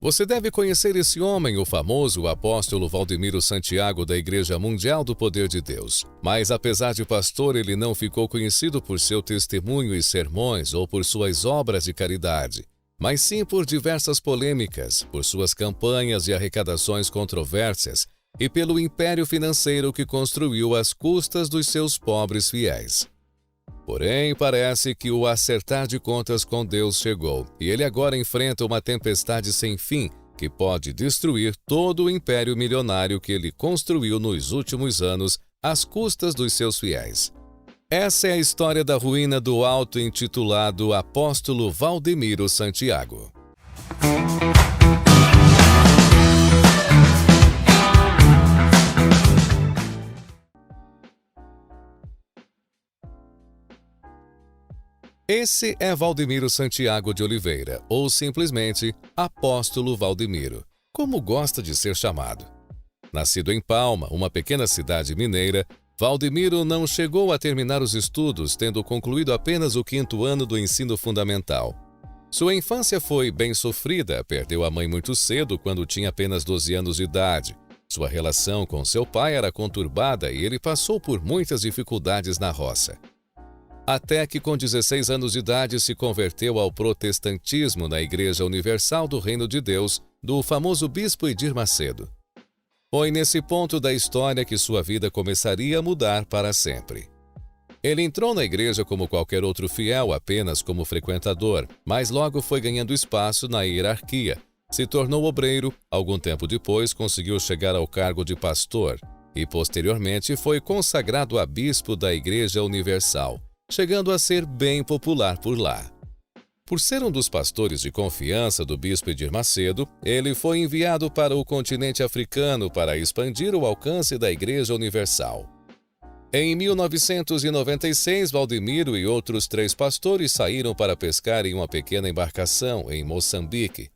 Você deve conhecer esse homem, o famoso apóstolo Valdemiro Santiago da Igreja Mundial do Poder de Deus. Mas apesar de pastor, ele não ficou conhecido por seu testemunho e sermões ou por suas obras de caridade, mas sim por diversas polêmicas, por suas campanhas e arrecadações controversas e pelo império financeiro que construiu às custas dos seus pobres fiéis. Porém, parece que o acertar de contas com Deus chegou, e ele agora enfrenta uma tempestade sem fim que pode destruir todo o império milionário que ele construiu nos últimos anos às custas dos seus fiéis. Essa é a história da ruína do auto-intitulado apóstolo Valdemiro Santiago. Esse é Valdemiro Santiago de Oliveira, ou simplesmente Apóstolo Valdemiro, como gosta de ser chamado. Nascido em Palma, uma pequena cidade mineira, Valdemiro não chegou a terminar os estudos, tendo concluído apenas o 5º ano do ensino fundamental. Sua infância foi bem sofrida, perdeu a mãe muito cedo quando tinha apenas 12 anos de idade. Sua relação com seu pai era conturbada e ele passou por muitas dificuldades na roça. Até que com 16 anos de idade se converteu ao protestantismo na Igreja Universal do Reino de Deus, do famoso bispo Edir Macedo. Foi nesse ponto da história que sua vida começaria a mudar para sempre. Ele entrou na igreja como qualquer outro fiel, apenas como frequentador, mas logo foi ganhando espaço na hierarquia, se tornou obreiro, algum tempo depois conseguiu chegar ao cargo de pastor e posteriormente foi consagrado a bispo da Igreja Universal, chegando a ser bem popular por lá. Por ser um dos pastores de confiança do bispo Edir Macedo, ele foi enviado para o continente africano para expandir o alcance da Igreja Universal. Em 1996, Valdemiro e outros 3 pastores saíram para pescar em uma pequena embarcação em Moçambique.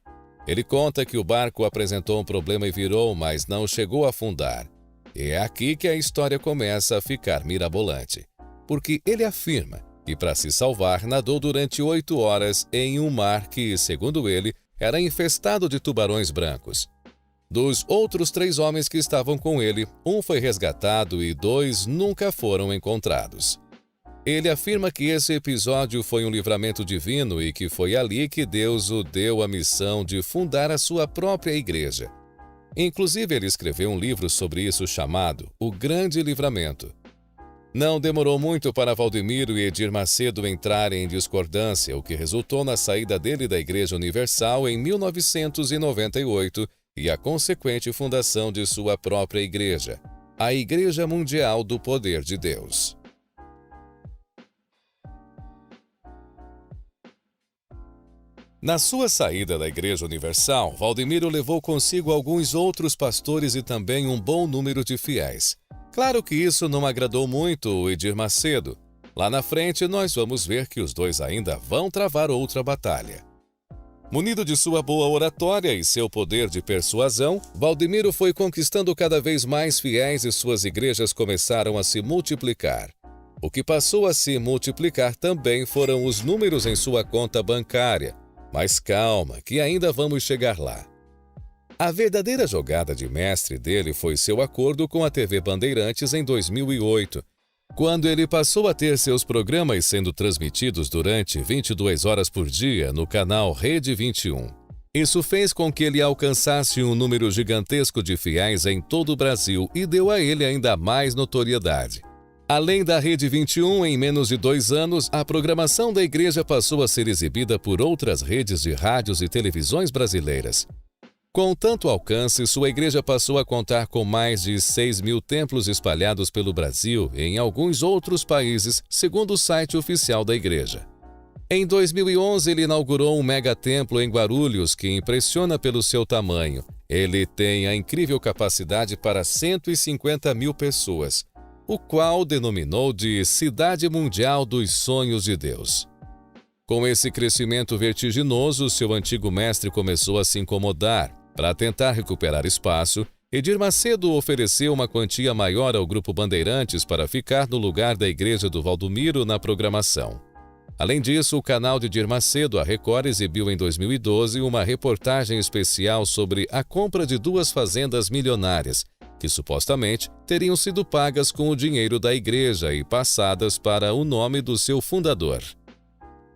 Ele conta que o barco apresentou um problema e virou, mas não chegou a afundar. E é aqui que a história começa a ficar mirabolante. Porque ele afirma que, para se salvar, nadou durante 8 horas em um mar que, segundo ele, era infestado de tubarões brancos. Dos outros 3 homens que estavam com ele, um foi resgatado e 2 nunca foram encontrados. Ele afirma que esse episódio foi um livramento divino e que foi ali que Deus o deu a missão de fundar a sua própria igreja. Inclusive, ele escreveu um livro sobre isso chamado O Grande Livramento. Não demorou muito para Valdemiro e Edir Macedo entrarem em discordância, o que resultou na saída dele da Igreja Universal em 1998 e a consequente fundação de sua própria igreja, a Igreja Mundial do Poder de Deus. Na sua saída da Igreja Universal, Valdemiro levou consigo alguns outros pastores e também um bom número de fiéis. Claro que isso não agradou muito o Edir Macedo. Lá na frente, nós vamos ver que os 2 ainda vão travar outra batalha. Munido de sua boa oratória e seu poder de persuasão, Valdemiro foi conquistando cada vez mais fiéis e suas igrejas começaram a se multiplicar. O que passou a se multiplicar também foram os números em sua conta bancária. Mas calma, que ainda vamos chegar lá. A verdadeira jogada de mestre dele foi seu acordo com a TV Bandeirantes em 2008, quando ele passou a ter seus programas sendo transmitidos durante 22 horas por dia no canal Rede 21. Isso fez com que ele alcançasse um número gigantesco de fiéis em todo o Brasil e deu a ele ainda mais notoriedade. Além da Rede 21, em menos de 2 anos, a programação da igreja passou a ser exibida por outras redes de rádios e televisões brasileiras. Com tanto alcance, sua igreja passou a contar com mais de 6.000 templos espalhados pelo Brasil e em alguns outros países, segundo o site oficial da igreja. Em 2011, ele inaugurou um megatemplo em Guarulhos que impressiona pelo seu tamanho. Ele tem a incrível capacidade para 150.000 pessoas, o qual denominou de Cidade Mundial dos Sonhos de Deus. Com esse crescimento vertiginoso, seu antigo mestre começou a se incomodar. Para tentar recuperar espaço, Edir Macedo ofereceu uma quantia maior ao Grupo Bandeirantes para ficar no lugar da Igreja do Valdemiro na programação. Além disso, o canal de Dir Macedo, a Record, exibiu em 2012 uma reportagem especial sobre a compra de 2 fazendas milionárias, que supostamente teriam sido pagas com o dinheiro da igreja e passadas para o nome do seu fundador.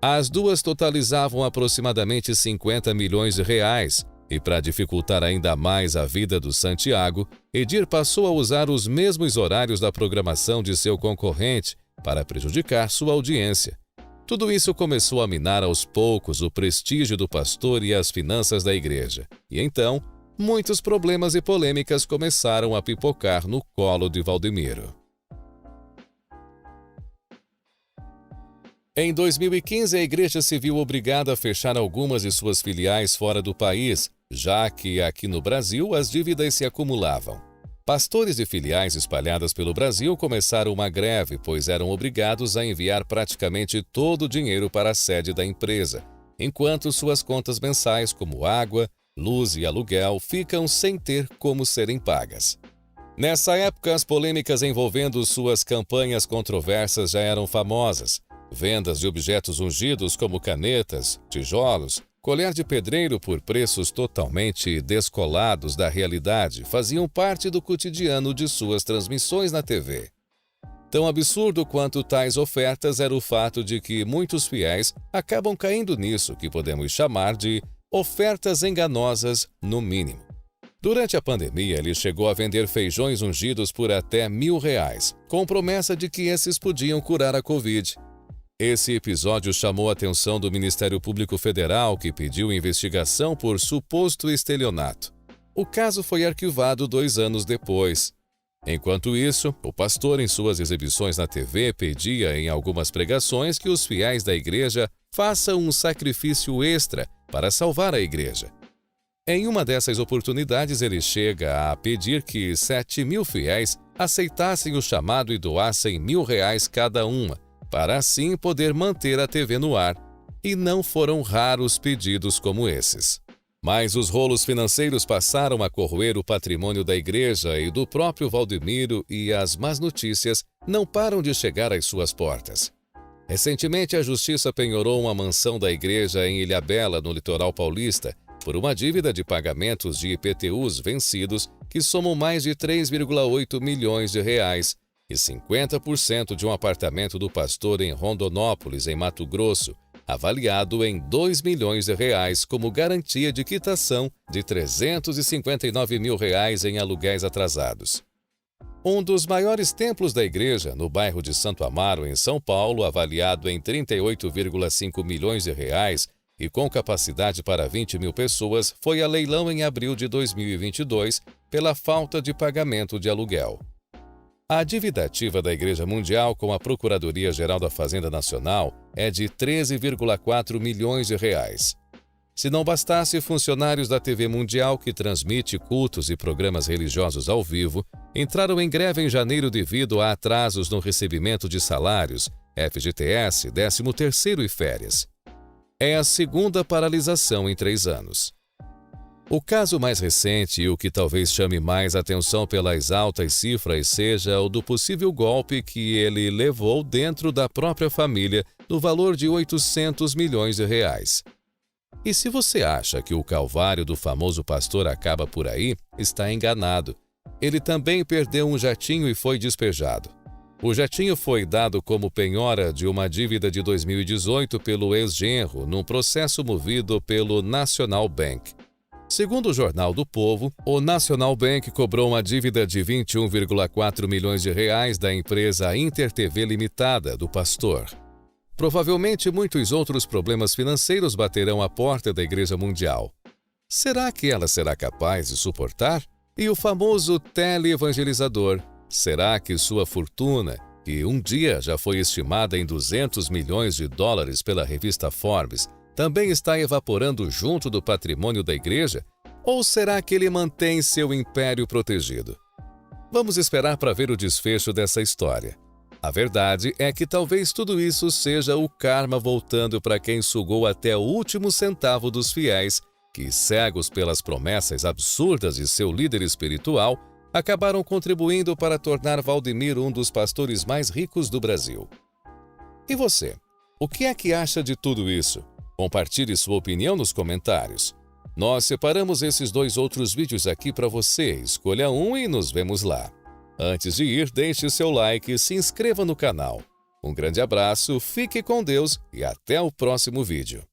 As 2 totalizavam aproximadamente 50 milhões de reais, e para dificultar ainda mais a vida do Santiago, Edir passou a usar os mesmos horários da programação de seu concorrente para prejudicar sua audiência. Tudo isso começou a minar aos poucos o prestígio do pastor e as finanças da igreja. E então, muitos problemas e polêmicas começaram a pipocar no colo de Valdemiro. Em 2015, a igreja se viu obrigada a fechar algumas de suas filiais fora do país, já que aqui no Brasil as dívidas se acumulavam. Pastores de filiais espalhadas pelo Brasil começaram uma greve, pois eram obrigados a enviar praticamente todo o dinheiro para a sede da empresa, enquanto suas contas mensais, como água, luz e aluguel, ficam sem ter como serem pagas. Nessa época, as polêmicas envolvendo suas campanhas controversas já eram famosas. Vendas de objetos ungidos como canetas, tijolos, colher de pedreiro por preços totalmente descolados da realidade faziam parte do cotidiano de suas transmissões na TV. Tão absurdo quanto tais ofertas era o fato de que muitos fiéis acabam caindo nisso que podemos chamar de ofertas enganosas, no mínimo. Durante a pandemia, ele chegou a vender feijões ungidos por até R$1.000, com promessa de que esses podiam curar a Covid. Esse episódio chamou a atenção do Ministério Público Federal, que pediu investigação por suposto estelionato. O caso foi arquivado 2 anos depois. Enquanto isso, o pastor, em suas exibições na TV, pedia em algumas pregações que os fiéis da igreja façam um sacrifício extra para salvar a igreja. Em uma dessas oportunidades, ele chega a pedir que 7.000 fiéis aceitassem o chamado e doassem R$1.000 cada uma, para assim poder manter a TV no ar, e não foram raros pedidos como esses. Mas os rolos financeiros passaram a corroer o patrimônio da igreja e do próprio Valdemiro, e as más notícias não param de chegar às suas portas. Recentemente, a justiça penhorou uma mansão da igreja em Ilhabela, no litoral paulista, por uma dívida de pagamentos de IPTUs vencidos que somam mais de 3,8 milhões de reais, e 50% de um apartamento do pastor em Rondonópolis, em Mato Grosso, avaliado em R$2 milhões como garantia de quitação de R$359 mil em aluguéis atrasados. Um dos maiores templos da igreja, no bairro de Santo Amaro, em São Paulo, avaliado em R$38,5 milhões e com capacidade para 20 mil pessoas, foi a leilão em abril de 2022 pela falta de pagamento de aluguel. A dívida ativa da Igreja Mundial com a Procuradoria-Geral da Fazenda Nacional é de R$13,4 milhões. Se não bastasse, funcionários da TV Mundial, que transmite cultos e programas religiosos ao vivo, entraram em greve em janeiro devido a atrasos no recebimento de salários, FGTS, 13º e férias. É a 2ª paralisação em 3 anos. O caso mais recente e o que talvez chame mais atenção pelas altas cifras seja o do possível golpe que ele levou dentro da própria família, no valor de R$800 milhões. E se você acha que o calvário do famoso pastor acaba por aí, está enganado. Ele também perdeu um jatinho e foi despejado. O jatinho foi dado como penhora de uma dívida de 2018 pelo ex-genro, num processo movido pelo National Bank. Segundo o Jornal do Povo, o National Bank cobrou uma dívida de R$21,4 milhões da empresa InterTV Limitada, do pastor. Provavelmente muitos outros problemas financeiros baterão à porta da Igreja Mundial. Será que ela será capaz de suportar? E o famoso teleevangelizador, será que sua fortuna, que um dia já foi estimada em $200 milhões pela revista Forbes, também está evaporando junto do patrimônio da igreja? Ou será que ele mantém seu império protegido? Vamos esperar para ver o desfecho dessa história. A verdade é que talvez tudo isso seja o karma voltando para quem sugou até o último centavo dos fiéis, que, cegos pelas promessas absurdas de seu líder espiritual, acabaram contribuindo para tornar Valdemiro um dos pastores mais ricos do Brasil. E você? O que é que acha de tudo isso? Compartilhe sua opinião nos comentários. Nós separamos esses 2 outros vídeos aqui para você. Escolha um e nos vemos lá. Antes de ir, deixe seu like e se inscreva no canal. Um grande abraço, fique com Deus e até o próximo vídeo.